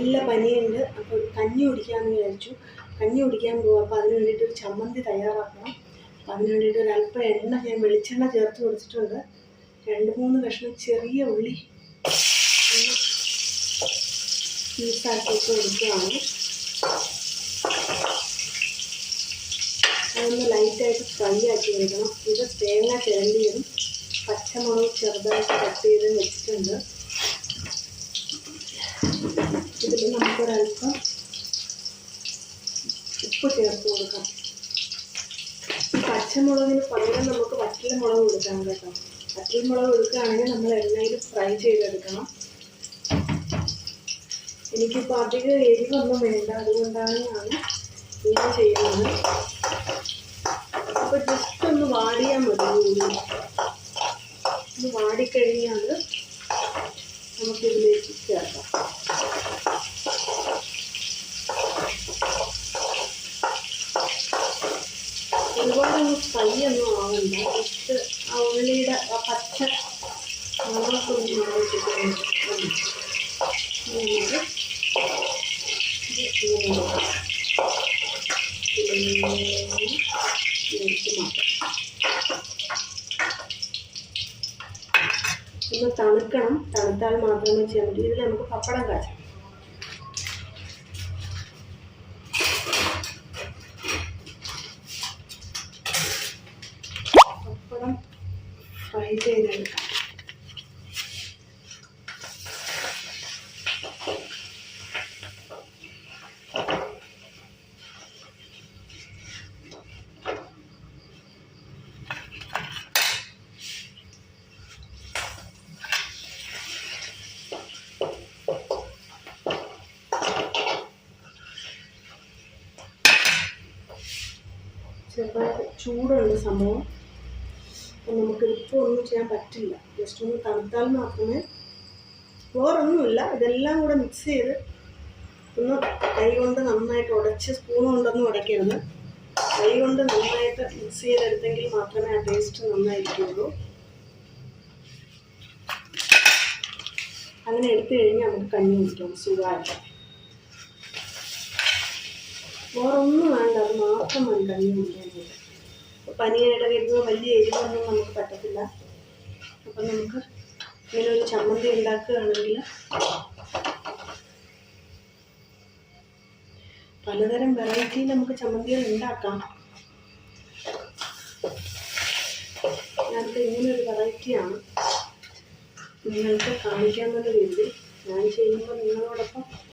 നല്ല പനിയുണ്ട്. അപ്പോൾ കഞ്ഞി കുടിക്കാമെന്ന് വിചാരിച്ചു. കഞ്ഞി കുടിക്കാൻ പോകും. അപ്പോൾ അതിന് വേണ്ടിയിട്ടൊരു ചമ്മന്തി തയ്യാറാക്കണം. അപ്പോൾ അതിന് വേണ്ടിയിട്ട് ഒരല്പം എണ്ണ, ഞാൻ വെളിച്ചെണ്ണ ചേർത്ത് കൊടുത്തിട്ടുണ്ട്. 2-3 കഷ്ണം ചെറിയ ഉള്ളി പീസാക്കിയിട്ട് എടുക്കുകയാണ്. അതൊന്ന് ലൈറ്റായിട്ട് ഫ്രൈ ആക്കി എടുക്കണം. ഇത് തേങ്ങ ചിരണ്ടിയതും പച്ചമുളക് ചെറുതായിട്ട് കട്ട് ചെയ്ത് വെച്ചിട്ടുണ്ട്. ഇതിൽ നമുക്കൊരൽപ്പം ഉപ്പ് ചേർത്ത് കൊടുക്കാം. പച്ചമുളകിന് പകരം നമുക്ക് വറ്റൽമുളക് കൊടുക്കാം കേട്ടോ. വറ്റൽമുളക് കൊടുക്കുകയാണെങ്കിൽ നമ്മൾ എണ്ണയിൽ ഫ്രൈ ചെയ്തെടുക്കണം. എനിക്കിപ്പോൾ അധികം എരിവൊന്നും വേണ്ട, അതുകൊണ്ടാണ് ഞാൻ ഇങ്ങനെ ചെയ്യുന്നത്. അപ്പോൾ ജസ്റ്റ് ഒന്ന് വാടിയാൽ മതി. ഒന്ന് വാടിക്കഴിഞ്ഞാൽ നമുക്കിതിലേക്ക് ചേർക്കാം. ഒരുപാടൊന്നും ഫ്രൈ ഒന്നും ആവണ്ട. ജസ്റ്റ് ആ ഉള്ളിയുടെ ആ പച്ച മണമൊക്കെ മാറിച്ചിട്ടുണ്ട്. ഒന്ന് തണുക്കണം. തണുത്താൽ മാത്രമേ ചെയ്യാൻ പറ്റൂ. ഇതിൽ നമുക്ക് പപ്പടം കാച്ചാം. പപ്പടം ഫ്രൈ ചെയ്തെടുക്കാം. ചെറുതായിട്ട് ചൂടുള്ള സംഭവം. അപ്പം നമുക്ക് ഇപ്പോൾ ഒന്നും ചെയ്യാൻ പറ്റില്ല. ജസ്റ്റ് ഒന്ന് തണുത്താൽ മാത്രമേ. വേറൊന്നുമില്ല. ഇതെല്ലാം കൂടെ മിക്സ് ചെയ്ത് ഒന്ന് കൈ കൊണ്ട് നന്നായിട്ട് ഉടച്ച്, സ്പൂൺ കൊണ്ടൊന്നും ഉടയ്ക്കരുത്. കൈ കൊണ്ട് നന്നായിട്ട് മിക്സ് ചെയ്തെടുത്തെങ്കിൽ മാത്രമേ ആ ടേസ്റ്റ് നന്നായിരിക്കുള്ളൂ. അങ്ങനെ എടുത്തു കഴിഞ്ഞാൽ നമുക്ക് കഞ്ഞി കുടിക്കാം സുഖമായിട്ട്. വേറൊന്നും വേണ്ട, അത് മാത്രം മതി കഞ്ഞി കുടിക്കാനായിട്ട്. പനിയായിട്ട് വരുമ്പോൾ വലിയ എരിവൊന്നും നമുക്ക് പറ്റത്തില്ല. അപ്പം നമുക്ക് ഇങ്ങനെ ഒരു ചമ്മന്തി ഉണ്ടാക്കുകയാണെങ്കിൽ പലതരം വെറൈറ്റിയിൽ നമുക്ക് ചമ്മന്തികൾ ഉണ്ടാക്കാം. ഞാനിപ്പോൾ ഇങ്ങനൊരു വെറൈറ്റിയാണ് നിങ്ങൾക്ക് കാണിക്കാമെന്നുള്ള രീതിയിൽ ഞാൻ ചെയ്യുമ്പോൾ നിങ്ങളോടൊപ്പം